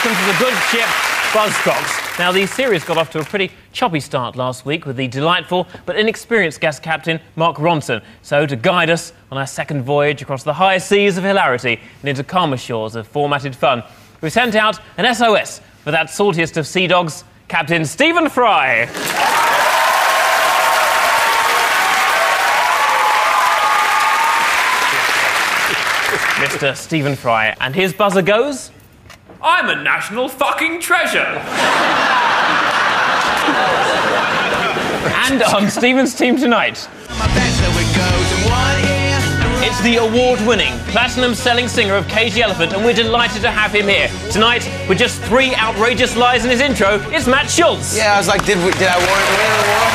welcome to the good ship Buzzcocks. Now, the series got off to a pretty choppy start last week with the delightful but inexperienced guest captain, Mark Ronson. So, to guide us on our second voyage across the high seas of hilarity and into calmer shores of formatted fun, we sent out an SOS for that saltiest of sea dogs, Captain Stephen Fry. Mr. Stephen Fry. And his buzzer goes... I'm a national fucking treasure! And on Stephen's team tonight... It's the award-winning, platinum-selling singer of Cage the Elephant, and we're delighted to have him here. Tonight, with just 3 outrageous lies in his intro, it's Matt Schultz. Yeah, I was like, did I win an award?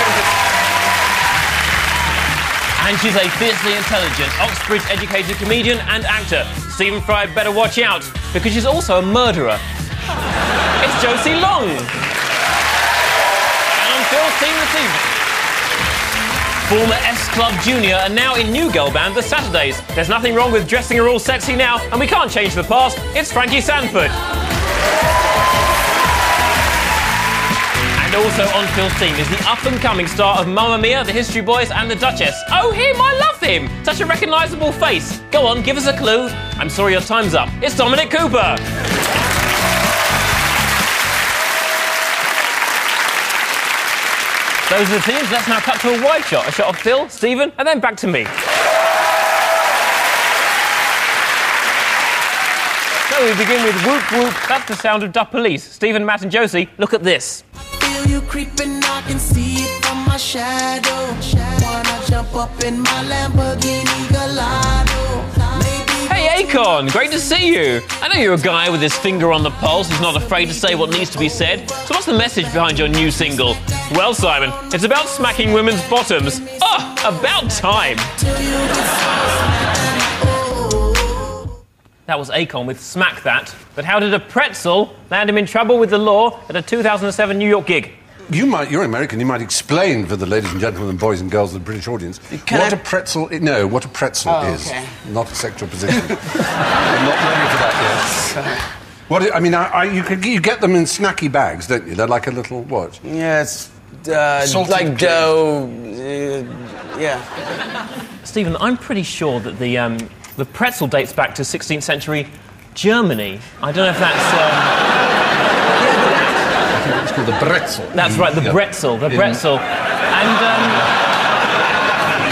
And she's a fiercely intelligent, Oxbridge-educated comedian and actor. Stephen Fry better watch out, because she's also a murderer. It's Josie Long. And on Phil's team this evening, former S-Club Junior and now in new girl band, The Saturdays. There's nothing wrong with dressing her all sexy now, and we can't change the past. It's Frankie Sanford. And also on Phil's team is the up-and-coming star of Mamma Mia, The History Boys and The Duchess. Oh, him! I love him! Such a recognisable face. Go on, give us a clue. I'm sorry, your time's up. It's Dominic Cooper. Those are the teams. Let's now cut to a wide shot. A shot of Phil, Stephen, and then back to me. So we begin with Whoop Whoop. That's the sound of Duck Police. Stephen, Matt and Josie, look at this. Feel you creeping, I can see it from my shadow. Wanna jump up in my Lamborghini Gallardo. Hey, Akon, great to see you. I know you're a guy with his finger on the pulse who's not afraid to say what needs to be said. So what's the message behind your new single? Well, Simon, it's about smacking women's bottoms. Oh, about time. That was Akon with Smack That. But how did a pretzel land him in trouble with the law at a 2007 New York gig? You're American, you might explain for the ladies and gentlemen and boys and girls of the British audience what a pretzel is. Okay. Not a sexual position. I'm not ready for that yet. You get them in snacky bags, don't you? They're like a little, what? Yeah, it's like dough. Yeah. Stephen, I'm pretty sure that the pretzel dates back to 16th century Germany. I don't know if that's... It's called the bretzel. That's right, the bretzel.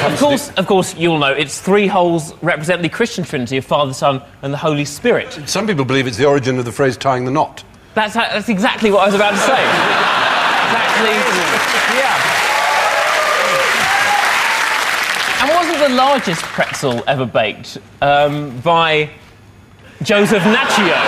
And, of course, you'll know, its 3 holes represent the Christian Trinity of Father, Son and the Holy Spirit. Some people believe it's the origin of the phrase tying the knot. That's exactly what I was about to say. Exactly, yeah. And wasn't the largest pretzel ever baked by Joseph Naccio?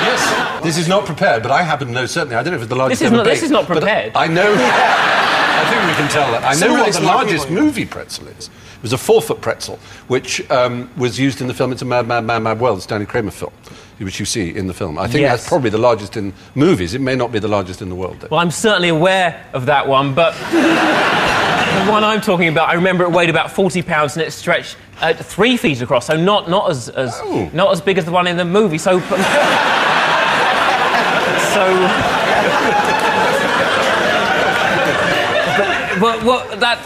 Yes. This is not prepared, but I happen to know certainly. I don't know if it's the largest ever baked. This is not prepared. I know... I think we can tell that. I know what the largest movie pretzel is. It was a 4-foot pretzel, which was used in the film It's a Mad, Mad, Mad, Mad World, the Stanley Kramer film, which you see in the film. I think that's probably the largest in movies. It may not be the largest in the world, though. Well, I'm certainly aware of that one, but the one I'm talking about, I remember it weighed about 40 pounds and it stretched 3 feet across, so not as big as the one in the movie. So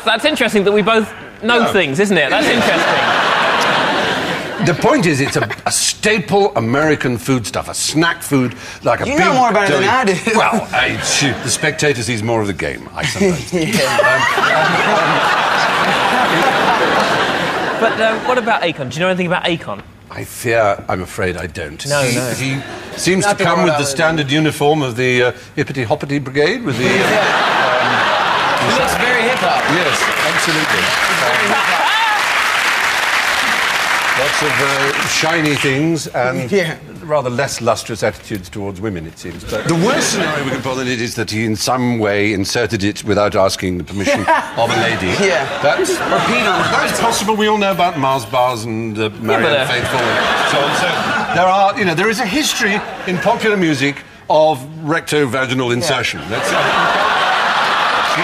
that's interesting that we both know things, isn't it? That's interesting. The point is, it's a staple American foodstuff, a snack food, like a big... You know more about it than I do. Well, the spectator sees more of the game, I suppose. But what about Akon? Do you know anything about Akon? I'm afraid I don't. No. He seems to come with the standard uniform of the Hippity-Hoppity Brigade, with the... He looks very hip-hop. Yes, absolutely. Lots of shiny things and rather less lustrous attitudes towards women, it seems. But the worst scenario we can put on it is that he in some way inserted it without asking the permission of a lady. Yeah. That's possible. We all know about Mars bars and Marianne Faithfull and so on. So there is a history in popular music of recto-vaginal insertion. You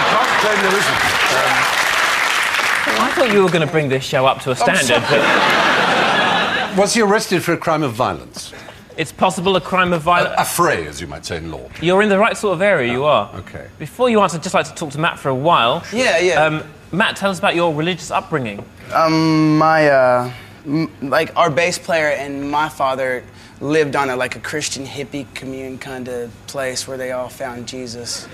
can't claim there isn't. I thought you were going to bring this show up to a standard. Was he arrested for a crime of violence? It's possible a crime of violence... A fray, as you might say in law. You're in the right sort of area, you are. OK. Before you answer, I'd just like to talk to Matt for a while. Yeah. Matt, tell us about your religious upbringing. Like, our bass player and my father lived on a Christian hippie commune kind of place where they all found Jesus.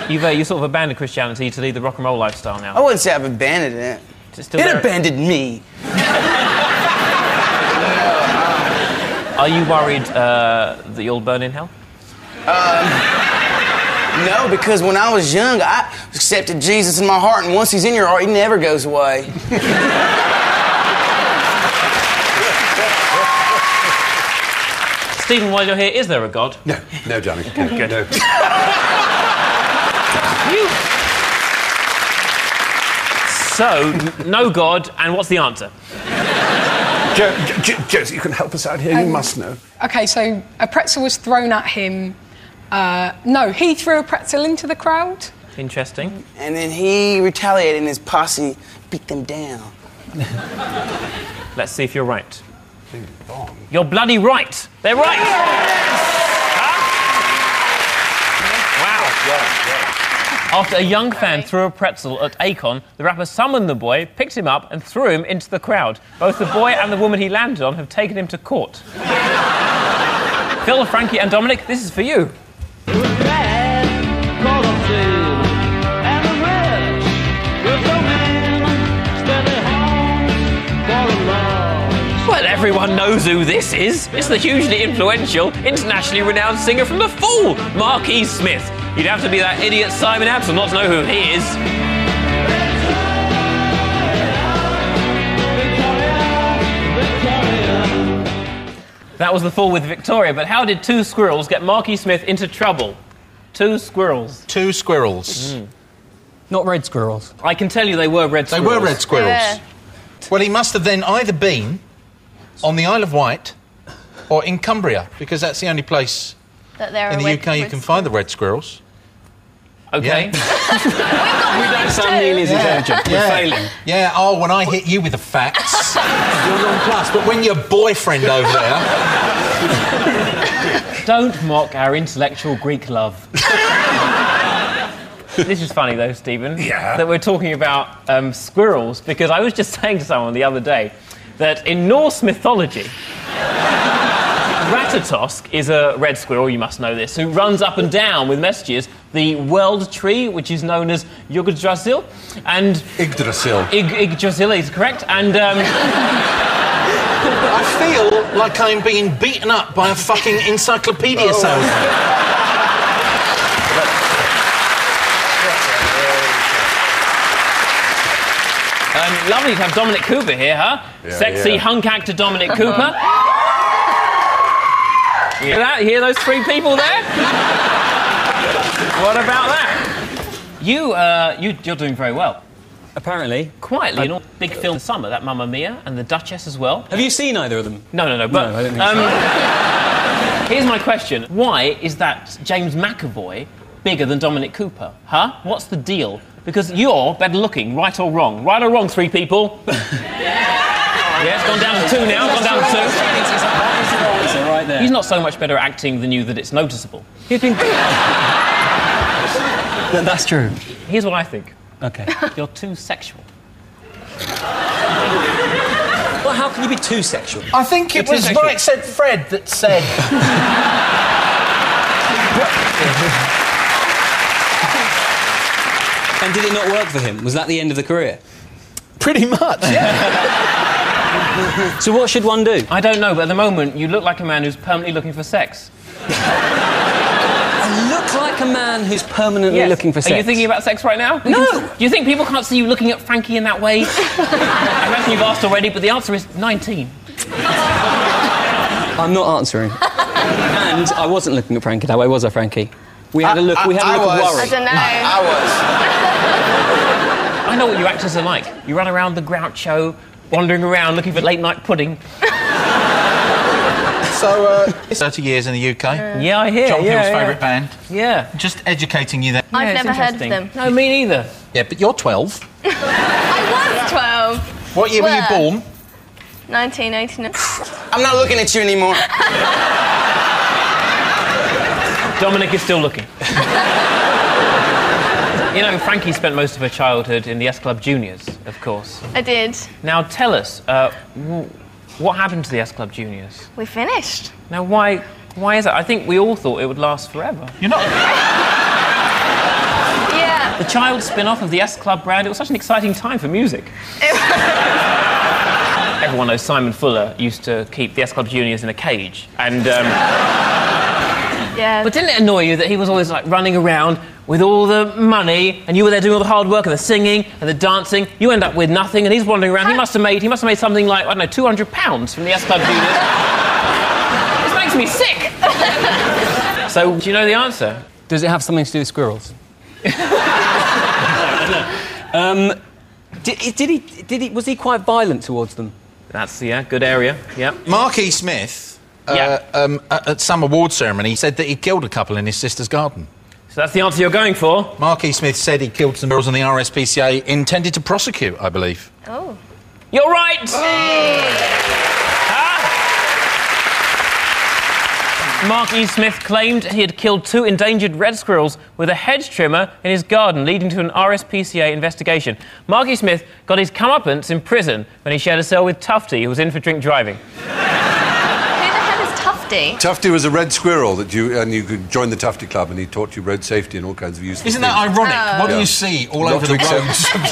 You sort of abandoned Christianity to lead the rock and roll lifestyle now. I wouldn't say I've abandoned it. It abandoned me. Are you worried that you'll burn in hell? No, because when I was young, I accepted Jesus in my heart, and once he's in your heart, he never goes away. Stephen, while you're here, is there a God? No, Johnny. Good. No. So, no God, and what's the answer? Josie, you can help us out here. You must know. OK, so a pretzel was thrown at him. No, he threw a pretzel into the crowd. Interesting. And then he retaliated, and his posse beat them down. Let's see if you're right. You're bloody right. They're right. Huh? Wow. After a young fan threw a pretzel at Akon, the rapper summoned the boy, picked him up and threw him into the crowd. Both the boy and the woman he landed on have taken him to court. Phil, Frankie and Dominic, this is for you. Well, everyone knows who this is. It's the hugely influential, internationally renowned singer from The Fall, Marquis Smith. You'd have to be that idiot Simon Absel not to know who he is. That was The Fall with Victoria, but how did two squirrels get Marquis Smith into trouble? Two squirrels. Two squirrels. Not red squirrels. I can tell you they were red squirrels. They were red squirrels. Yeah. Well, he must have then either been on the Isle of Wight or in Cumbria, because that's the only place That there in are the UK you can find the red squirrels. OK. We don't sound nearly as intelligent. We're failing. Yeah, oh, when I hit you with the facts, you're nonplussed. But when your boyfriend over there... Don't mock our intellectual Greek love. This is funny, though, Stephen, that we're talking about squirrels, because I was just saying to someone the other day that in Norse mythology, Ratatosk is a red squirrel, you must know this, who runs up and down with messages the world tree, which is known as Yggdrasil, and... Yggdrasil. Yggdrasil is correct, and... I feel like I'm being beaten up by a fucking encyclopedia salesman. Lovely to have Dominic Cooper here, huh? Sexy hunk actor Dominic Cooper. Hear that? Hear those three people there? What about that? You're doing very well. Apparently. Quietly, in all big film summer, that Mamma Mia and The Duchess as well. Have you seen either of them? No, but... No, I don't think so. Here's my question. Why is that James McAvoy bigger than Dominic Cooper? Huh? What's the deal? Because you're better looking, right or wrong. Right or wrong, three people? Yeah, it's gone down to two now. Gone down to two. Right there. He's not so much better at acting than you that it's noticeable. You think... That's true. Here's what I think. OK. You're too sexual. Well, how can you be too sexual? I think it was Right Said Fred that said... And did it not work for him? Was that the end of the career? Pretty much, yeah. So what should one do? I don't know, but at the moment, you look like a man who's permanently looking for sex. I look like a man who's permanently looking for sex. Are you thinking about sex right now? No. Do you think people can't see you looking at Frankie in that way? I reckon you've asked already, but the answer is 19. I'm not answering. And I wasn't looking at Frankie that way, was I, Frankie? We had a look. We had a look of worry. I don't know. I was. I know what you actors are like. You run around the Groucho, wandering around looking for late-night pudding. So, 30 years in the UK. Yeah, I hear. John Pill's favourite band. Yeah. Just educating you there. I've it's never heard of interesting. them. No, me neither. Yeah, but you're 12. I was 12. What year were you born? 1989. I'm not looking at you anymore. Dominic is still looking. You know, Frankie spent most of her childhood in the S Club Juniors, of course. I did. Now, tell us, what happened to the S Club Juniors? We finished. Now, why is that? I think we all thought it would last forever. You're not... Yeah. The child spin-off of the S Club brand, it was such an exciting time for music. Everyone knows Simon Fuller used to keep the S Club Juniors in a cage, and... Yeah. But didn't it annoy you that he was always, like, running around with all the money, and you were there doing all the hard work and the singing and the dancing? You end up with nothing, and he's wandering around. He must have made something like, I don't know, £200 from the S Club Juniors. This makes me sick. So, do you know the answer? Does it have something to do with squirrels? Was he quite violent towards them? That's, yeah, good area, yeah. Mark E. Smith, at some award ceremony, said that he killed a couple in his sister's garden. So that's the answer you're going for? Mark E. Smith said he killed some girls, and the RSPCA intended to prosecute, I believe. Oh. You're right! Mark E. Smith claimed he had killed 2 endangered red squirrels with a hedge trimmer in his garden, leading to an RSPCA investigation. Mark E. Smith got his comeuppance in prison when he shared a cell with Tufty, who was in for drink driving. Tufty was a red squirrel that you could join the Tufty Club, and he taught you road safety and all kinds of useful Isn't things. that ironic? What do you see all over the roads? If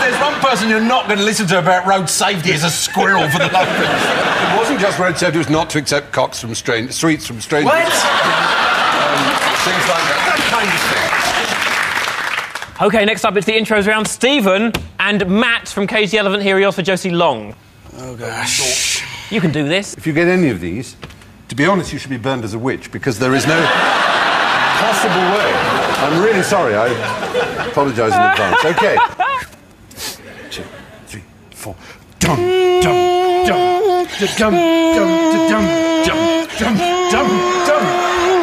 there's one person you're not going to listen to about road safety, it's a squirrel, for the love of it. It wasn't just road safety, it was not to accept sweets from strangers. What? Things like that kind of thing. OK, next up it's the intros round. Stephen and Matt from Cage the Elephant. Here he is for Josie Long. Oh, gosh. You can do this. If you get any of these, to be honest, you should be burned as a witch, because there is no possible way. I'm really sorry, I apologise in advance. OK. 1, 2, 3, 4. Dum, dum, dum, da-dum, dum, da-dum, dum, dum, dum, dum,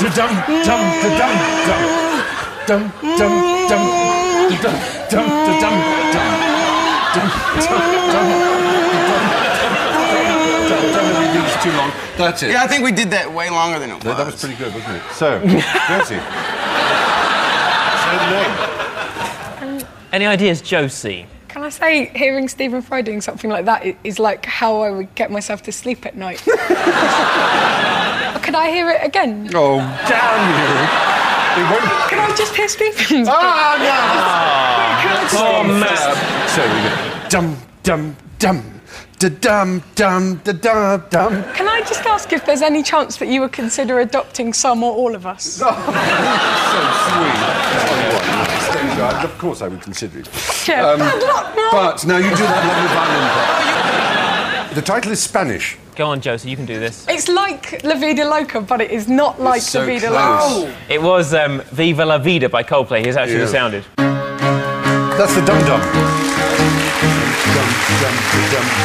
da-dum, dum, da-dum, dum, dum, dum, dum, da-dum, dum, da-dum, dum, dum, dum, too long. That's it. Yeah, I think we did that way longer than it was. That was pretty good, wasn't it? So, Josie. Say the name. Any ideas, Josie? Can I say, hearing Stephen Fry doing something like that is like how I would get myself to sleep at night. Could I hear it again? Oh, damn you. Can I just hear Stephen's? Ah, no. Oh, Matt. So we go. Dum, dum, dum. Da-dum, dum, da-dum, dum. Can I just ask if there's any chance that you would consider adopting some or all of us? Oh, so sweet. Of course I would consider it. Yeah, bad luck, no. But, now you do that lovely violin part. The title is Spanish. Go on, Josie, you can do this. It's like La Vida Loca, but it is not like so La Vida close. Loca. It was Viva la Vida by Coldplay. Here's how it should have sounded. That's the dum-dum.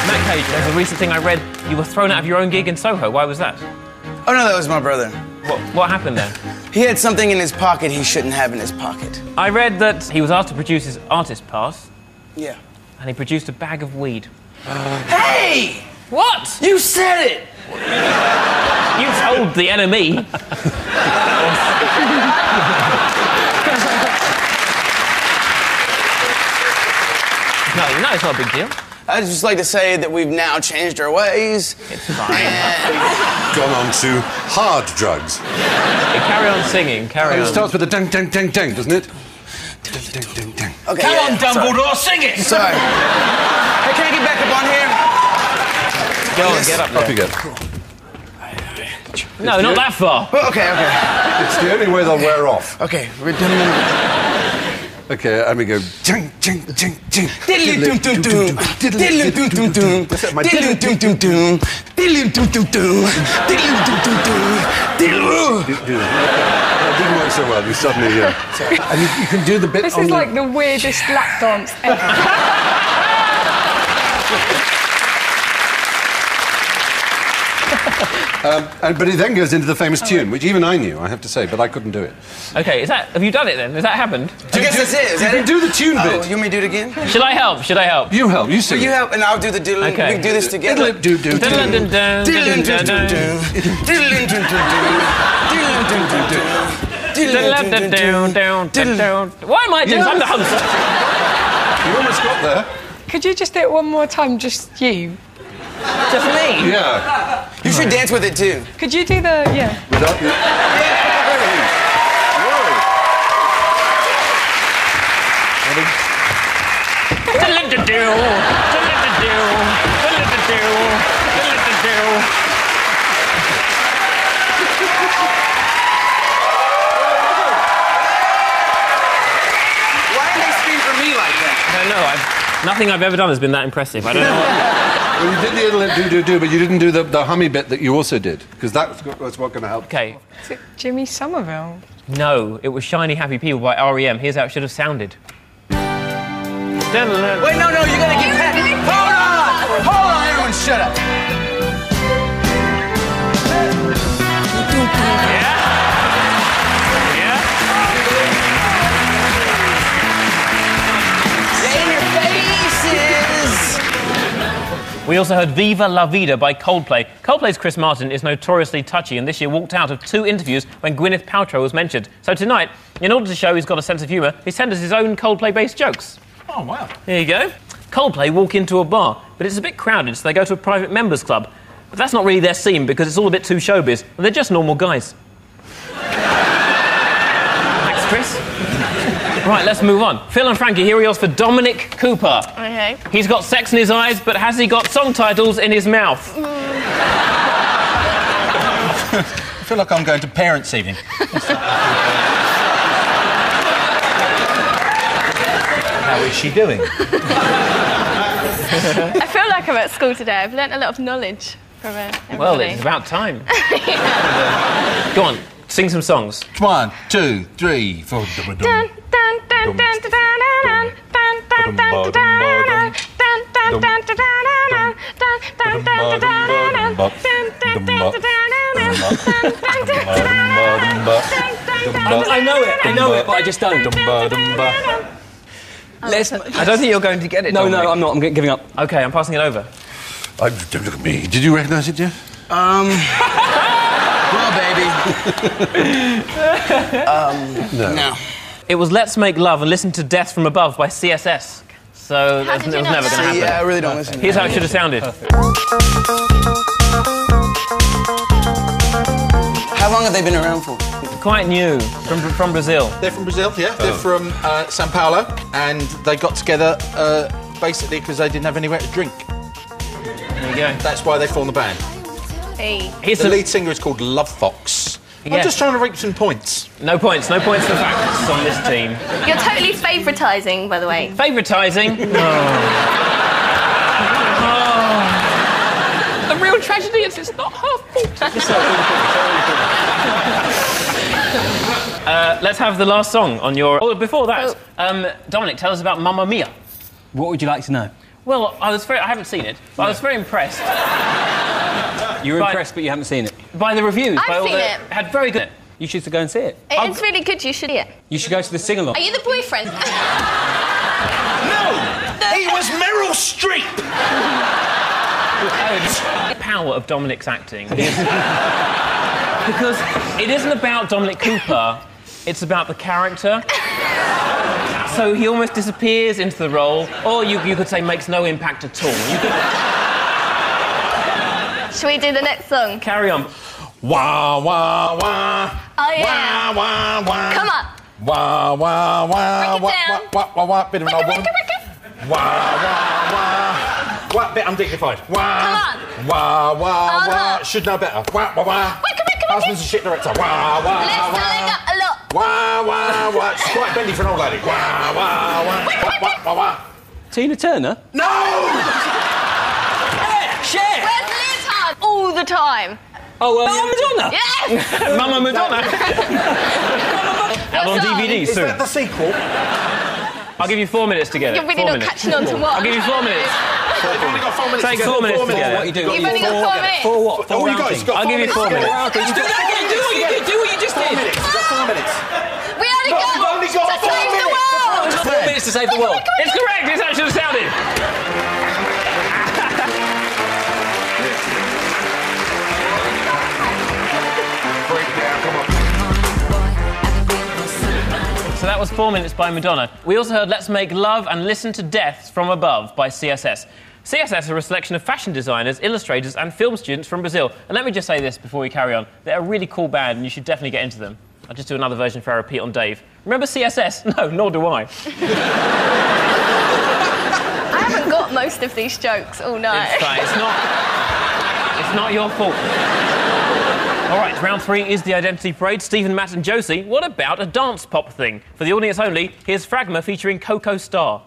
Matt Cage, there's a recent thing I read. You were thrown out of your own gig in Soho. Why was that? Oh, no, that was my brother. What happened there? He had something in his pocket he shouldn't have in his pocket. I read that he was asked to produce his artist pass. Yeah. And he produced a bag of weed. Hey! What? You said it! You told the enemy. No, it's not a big deal. I'd just like to say that we've now changed our ways. It's fine. Gone on to hard drugs. Carry on singing, carry on. It starts with a dang, dang, dang, dang, doesn't it? Dang, dang, dang, dang. Okay, Come on, Dumbledore, sing it! Sorry. Hey, can I get back up on here? Go on, get up there. Up you go. No, not that far. Oh, okay. It's the only way they'll wear off. Okay, we're done. Okay, and we go. Jing, jing, jing, jing. Diddly-dum-dum-dum. Diddly-dum-dum-dum. Diddly-dum-dum-dum. Diddly-dum-dum-dum. Diddly-dum-dum-dum. It didn't work so well. You suddenly, and you can do the bit. This is like the weirdest lap dance ever. But it then goes into the famous tune, which even I knew, I have to say, but I couldn't do it. Okay, have you done it then? Has that happened? I guess that's it. Is that You it? can do the tune Oh, bit. you want me to do it again? Should I help? You help. You sing. Will you it. help? And I'll do the diddling. Okay. We can do this together. Diddle-do-do-do. Dun-dun-dun-dun, dun-dun-dun-dun. Diddling-dum-dum-dum. Diddling-dum-dum-dum. Why am I doing? I'm the host. You almost got there. Could you just do it one more time, just you? Just me? Yeah. You should dance with it too. Could you do the... yeah. Without you. Nothing I've ever done has been that impressive. I don't know. Well, you did the little do, but you didn't do the hummy bit that you also did, because that's what's going to help. Okay. Is it Jimmy Somerville? No, it was Shiny Happy People by R.E.M. Here's how it should have sounded. Wait, no, you gotta get back. Hold on, everyone, shut up. We also heard Viva La Vida by Coldplay. Coldplay's Chris Martin is notoriously touchy and this year walked out of 2 interviews when Gwyneth Paltrow was mentioned. So tonight, in order to show he's got a sense of humour, he sent us his own Coldplay-based jokes. Oh, wow. There you go. Coldplay walk into a bar, but it's a bit crowded, so they go to a private members club. But that's not really their scene because it's all a bit too showbiz, and they're just normal guys. Thanks, Chris. Right, let's move on. Phil and Frankie, here are yours for Dominic Cooper. Okay. He's got sex in his eyes, but has he got song titles in his mouth? I feel like I'm going to parents' evening. How is she doing? I feel like I'm at school today. I've learnt a lot of knowledge from everybody. Well, it's about time. Go on, sing some songs. 1, 2, 3, 4. I know it, but I just don't. I don't think you're going to get it. No, Dominic. I'm not. I'm giving up. OK, I'm passing it over. Don't look at me. Did you recognise it, Jeff? Well, baby. No. It was Let's Make Love and Listen to Death from Above by CSS. So How it did was you never know going to that? happen. Yeah, I really don't listen to Here's how it should have sounded. How long have they been around for? Quite new, from Brazil. They're from Brazil, yeah. They're from Sao Paulo, and they got together basically because they didn't have anywhere to drink. There you go. That's why they formed the band. Hey. Here's The lead singer is called Love Fox. Yeah. I'm just trying to reap some points. No points for facts on this team. You're totally favouritising, by the way. Favouritising? The real tragedy is it's not her fault. Let's have the last song on your... Oh, before that, Dominic, tell us about Mamma Mia. What would you like to know? Well, I haven't seen it, but I was very impressed You were impressed, but you haven't seen it. by the reviews. I've seen it. Had very good... You should go and see it. It's really good, you should see it. You should go to the sing-along. Are you the boyfriend? No! He was Meryl Streep! The power of Dominic's acting is... because it isn't about Dominic Cooper, it's about the character. So he almost disappears into the role, or you could say makes no impact at all. You could... Shall we do the next song? Carry on. Wah, wah, wah. Oh, yeah. Wah, wah, wah. Come on. Wah, wah, wah. Break it down. Wah, wah, wah. Bit of an old woman. Wah, wah, wah. What bit undignified? Wah. Come on. Wah, wah, wah. Uh-huh. Should know better. Wah, wah, wah. Husband's a shit director. Wah, wah, Let's wah. leg up a lot. Wah, wah, wah. She's quite bendy for an old lady. Wah, wah, wah. Wah, wah, wah, wah. Tina Turner? No! Share! Where's the leotard? All the time. Oh, Madonna! Yes! Mama Madonna. Out on What song? DVD Is soon. that the sequel? I'll give you 4 minutes to get it. You're really 4 not minutes. catching on to what? I'll give you 4 minutes. You've only got 4 minutes. Take 4 minutes to get What it. you do? You've only got 4 minutes. For what? Oh, you guys got I'll give you 4 minutes. Do that again! Do what you did! Do what you just 4 did! minutes. You've got 4 minutes. We only You've got only got to 4 save the minutes. world. 4 minutes to save the world. It's correct. It's how it should have sounded. Break it down, come on. So that was 4 Minutes by Madonna. We also heard Let's Make Love and Listen to Death from Above by CSS. CSS are a selection of fashion designers, illustrators and film students from Brazil. And let me just say this before we carry on. They're a really cool band and you should definitely get into them. I'll just do another version for our repeat on Dave. Remember CSS? No, nor do I. I haven't got most of these jokes all night. It's fine. It's not your fault. All right, round 3 is the Identity Parade. Stephen, Matt and Josie, what about a dance pop thing? For the audience only, here's Fragma featuring Coco Star.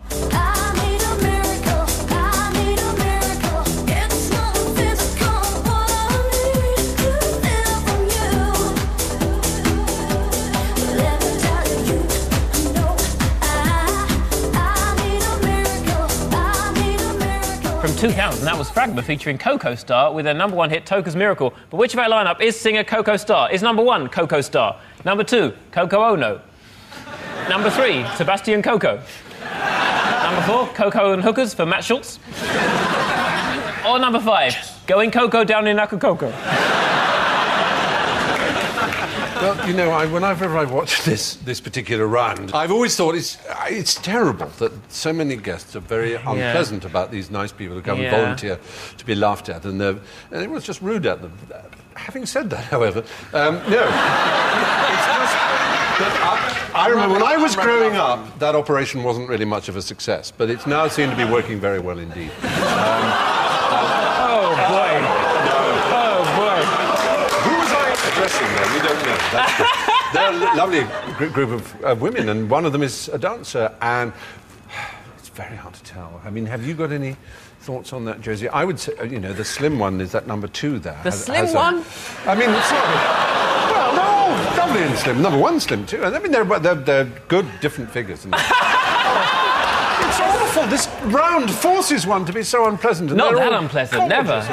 From 2000, that was Fragma featuring Coco Star with their #1 hit, Toca's Miracle. But which of our lineup is singer Coco Star? Is #1 Coco Star? #2, Coco Ono? #3, Sebastian Coco? #4, Coco and Hookers for Matt Schultz? Or #5, Going Coco down in Acapulco? Well, you know, whenever I've watched this particular round, I've always thought it's terrible that so many guests are very unpleasant about these nice people who come and volunteer to be laughed at, and it was just rude at them. Having said that, however, no, it's just that I remember when I was growing up, that operation wasn't really much of a success, but it's now seemed to be working very well indeed. Oh boy! Addressing them, we don't know. They're a lovely group of women, and one of them is a dancer, and it's very hard to tell. I mean, have you got any thoughts on that, Josie? I would say, you know, the slim one is that '2 there. The slim one? I mean, it's not... Well, no, lovely and slim. #1 slim, too. And I mean, they're good, different figures. And it's awful. This round forces one to be so unpleasant. And not that unpleasant. Never.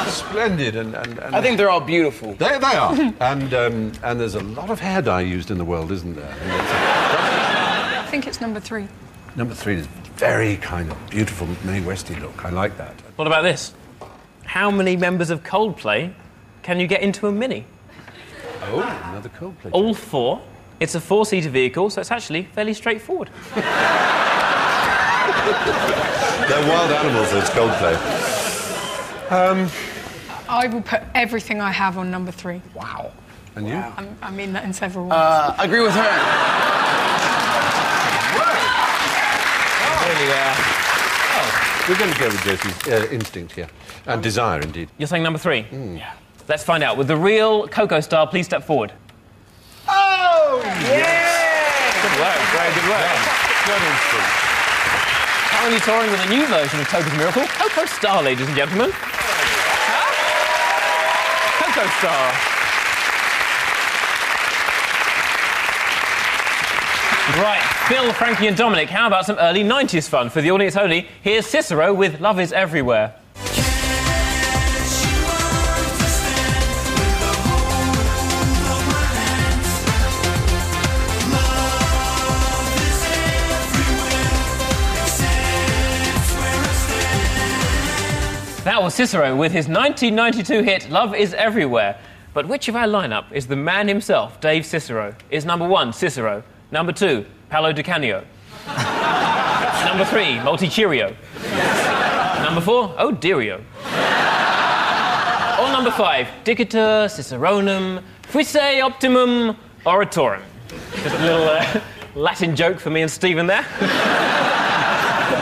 Splendid and I think they're all beautiful. They are. and there's a lot of hair dye used in the world, isn't there? I think it's #3. #3 is very kind of beautiful Mae Westy look. I like that. What about this? How many members of Coldplay can you get into a Mini? Oh, another Coldplay. All 4. It's a 4-seater vehicle, so it's actually fairly straightforward. They're wild animals, those Coldplay. I will put everything I have on #3. Wow. And you? I mean that in several words. Agree with her. We're going to go with Josie's instinct here. And desire, indeed. You're saying #3? Yeah. Let's find out. With the real Coco Star, please step forward. Oh! Yeah! Good work. Very good work. Good instinct. Currently touring with a new version of Toca's Miracle, Coco Star, ladies and gentlemen. Coco Star. Right, Phil, Frankie and Dominic, how about some early 90s fun? For the audience only, here's Cicero with Love Is Everywhere. That was Cicero with his 1992 hit, Love Is Everywhere. But which of our lineup is the man himself, Dave Cicero? Is #1, Cicero? #2, Paolo Di Canio? #3, Multi-Cheerio? #4, Oh Deario? Or #5, Dicita Ciceronum Fuisse Optimum Oratorum? Just a little Latin joke for me and Stephen there.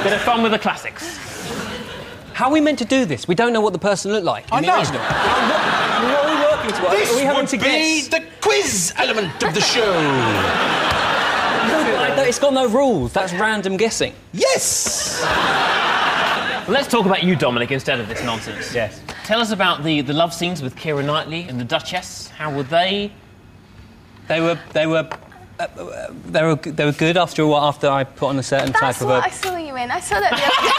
Bit of fun with the classics. How are we meant to do this? We don't know what the person looked like in the original. What are we working towards? This are we having would to be guess? the quiz element of the show. It's got no rules. That's random guessing. Yes! Let's talk about you, Dominic, instead of this nonsense. Yes. Tell us about the love scenes with Keira Knightley and the Duchess. How were they? They were good after a while, after I put on a certain type of a... That's what I saw you in. I saw that the other day.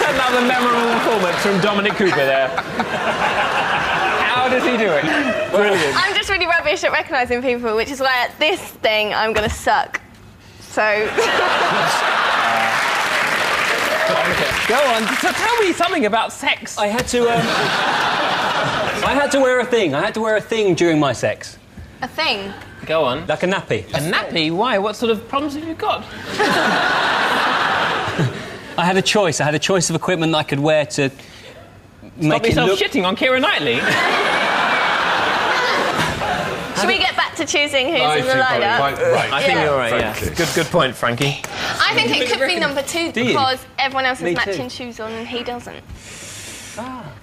Another memorable performance from Dominic Cooper there. How does he do it? Brilliant. I'm just really rubbish at recognising people, which is why at this thing I'm going to suck. So... Go on, so tell me something about sex. I had to... I had to wear a thing. I had to wear a thing during my sex. A thing? Go on. Like a nappy. A nappy? Why? What sort of problems have you got? I had a choice. I had a choice of equipment that I could wear to make it look... shitting on Keira Knightley. Should we get back to choosing who's in the lineup? Right. I think you're right, yeah. Good point, Frankie. I think it could be number 2 because everyone else has Me matching too. shoes on and he doesn't.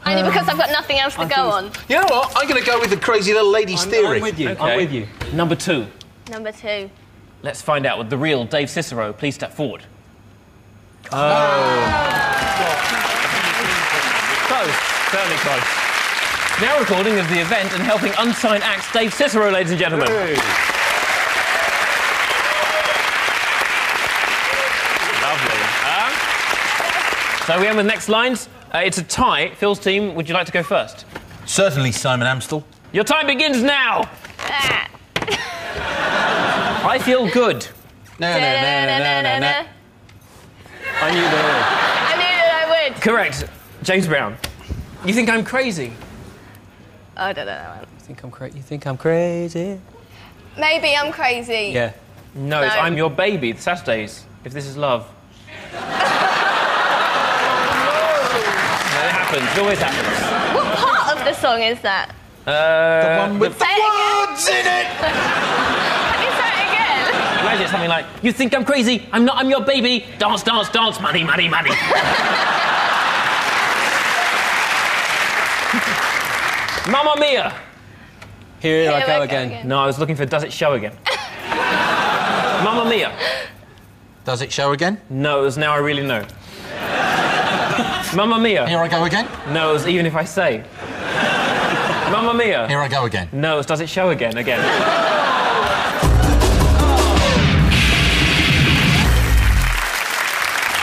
Only because I've got nothing else to go on. You know what? I'm going to go with the crazy little lady's theory. I'm with you. Okay. I'm with you. Number 2. Number 2. Let's find out with the real Dave Cicero. Please step forward. Close. Certainly close. Now recording of the event and helping unsigned acts Dave Cicero, ladies and gentlemen. Hey. Lovely. So we end with next lines. It's a tie. Phil's team, would you like to go first? Certainly, Simon Amstel. Your time begins now. I feel good. No. I knew that. I knew that I would. Correct. James Brown. You think I'm crazy? I don't know that one. You think I'm crazy? Maybe I'm crazy. Yeah. No, it's I'm Your Baby, the Saturdays, If This Is Love. It happens, it always happens. What part of the song is that? The one with the words in it! Can you say it again? Imagine something like, you think I'm crazy, I'm not, I'm your baby, dance, dance, dance, money, money, money. Mamma Mia! Here I go again. No, I was looking for Does It Show Again. Mamma Mia! Does it show again? No, it was Now I Really Know. Mamma Mia! Here I go again? No, it was Even If I Say. Mamma Mia! Here I go again. No, it was Does It Show Again, again.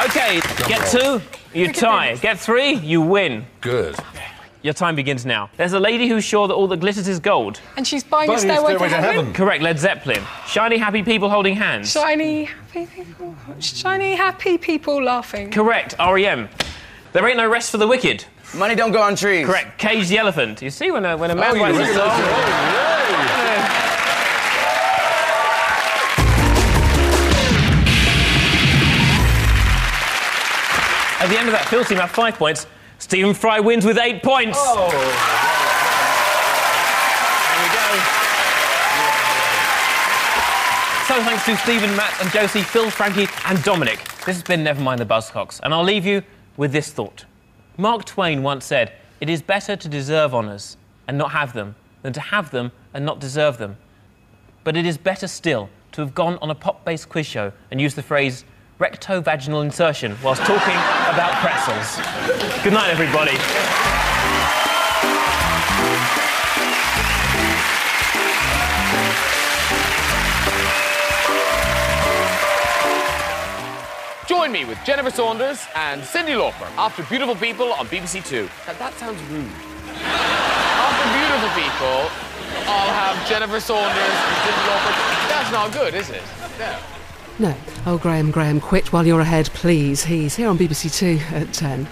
OK, get 2, you tie. Get 3, you win. Good. Your time begins now. There's a lady who's sure that all that glitters is gold. And she's buying a stairway to heaven. Correct, Led Zeppelin. Shiny, happy people holding hands. Shiny, happy people laughing. Correct, R.E.M. There ain't no rest for the wicked. Money don't go on trees. Correct, Cage the Elephant. You see, when a man writes a song... At the end of that, Phil's team have 5 points. Stephen Fry wins with 8 points. Oh. There we go. So thanks to Stephen, Matt and Josie, Phil, Frankie and Dominic. This has been Never Mind the Buzzcocks, and I'll leave you with this thought. Mark Twain once said, "It is better to deserve honours and not have them than to have them and not deserve them. But it is better still to have gone on a pop-based quiz show and used the phrase recto-vaginal insertion whilst talking about pretzels." Good night, everybody. Join me with Jennifer Saunders and Cyndi Lauper after Beautiful People on BBC Two. That sounds rude. After Beautiful People, I'll have Jennifer Saunders and Cyndi Lauper. That's not good, is it? No. No. Oh, Graham, quit while you're ahead, please. He's here on BBC Two at 10.